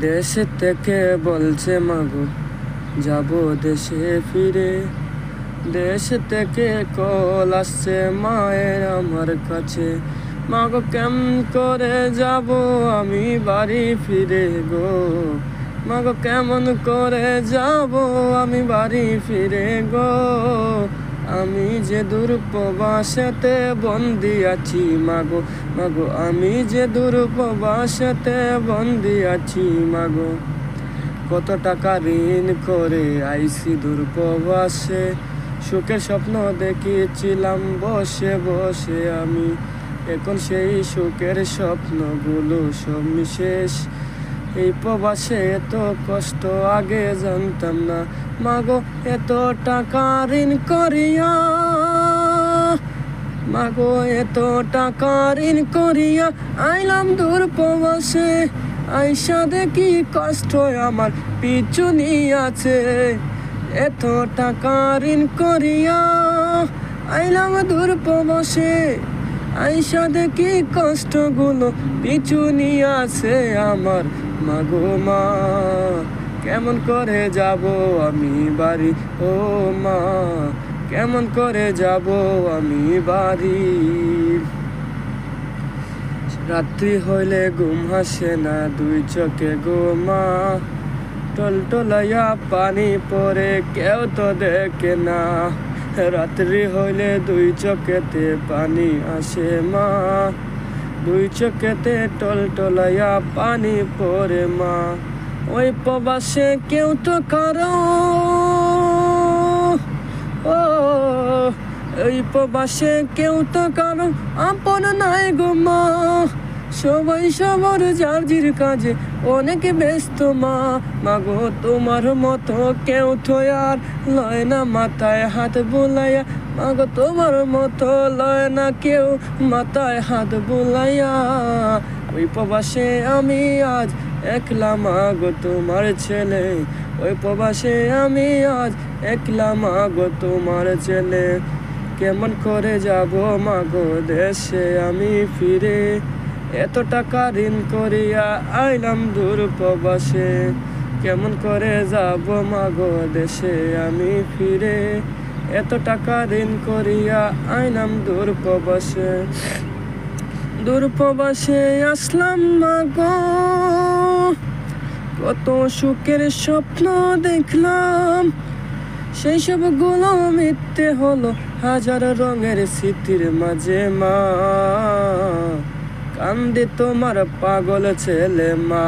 দেশ থেকে বলছে মাগো যাব দেশে ফিরে। দেশ থেকে কল আসছে মায়ের আমার কাছে, মাগো কেমন করে যাব আমি বাড়ি ফিরে গো। মাগো কেমন করে যাব আমি বাড়ি ফিরে গো। আমি যে দূর প্রবাসেতে বন্দি আছি মাগো, মাগো আমি যে দূর প্রবাসেতে বন্দি আছি মাগো। কত টাকা ঋণ করে আইসি দূর প্রবাসে, সুখের স্বপ্ন দেখিয়েছিলাম বসে বসে আমি। এখন সেই সুখের স্বপ্নগুলো সব শেষ। এই প্রবাসে এত কষ্ট আগে জানতাম না মাগো। এত টাকা ঋণ করিয়া মাগো, এত টাকা ঋণ করিয়া আইলাম দূর প্রবাসে। আইসা দেখি কষ্ট আমার পিছু নিয়াছে। এত টাকা ঋণ করিয়া আইলাম দূর প্রবাসে। আইসা দেখি কষ্টগুলো পিছু নিয়াছে আমার। মাগো মা কেমন করে যাব আমি বাড়ি, ও মা কেমন করে যাব আমি বাড়ি। রাত্রি হইলে ঘুম হাসে না দুই চোখে গো মা। টলটলাইয়া পানি পড়ে কেউ তো দেখে না। রাত্রি হইলে দুই চোখেতে পানি আসে মা। দুই চোখেতে টলটলাইয়া পানি পড়ে মা। ওই প্রবাসে কেউ তো কারো, ও ওই প্রবাসে কেউ তো কারো আপন নাই গো মা। সবাই সবার যার কাজে অনেক ব্যস্ত মা। মাগো তোমার মতো কেউ তো আর লয় না মাথায় হাত বুলাইয়া। মাগো তোমার মতো লয় না কেউ মাথায় হাত বুলাইয়া। ওই প্রবাসে আমি আজ একলা মাগো তোমার ছেলে। ওই প্রবাসে আমি আজ একলা মাগো তোমার ছেলে। কেমন করে যাব মাগো দেশে আমি ফিরে। এত টাকা ঋণ করিয়া আইলাম দূর প্রবাসে। কেমন করে যাব মাগো দেশে আমি ফিরে। এত টাকা ঋণ করিয়া আইলাম দূর প্রবাসে। দূর প্রবাসে আসলাম মাগো, কত সুখের স্বপ্ন দেখলাম। সেই সবগুলো মিথ্যে হলো হাজার রঙের স্মৃতির মাঝে মা। কান্দে তোমার পাগল ছেলে মা।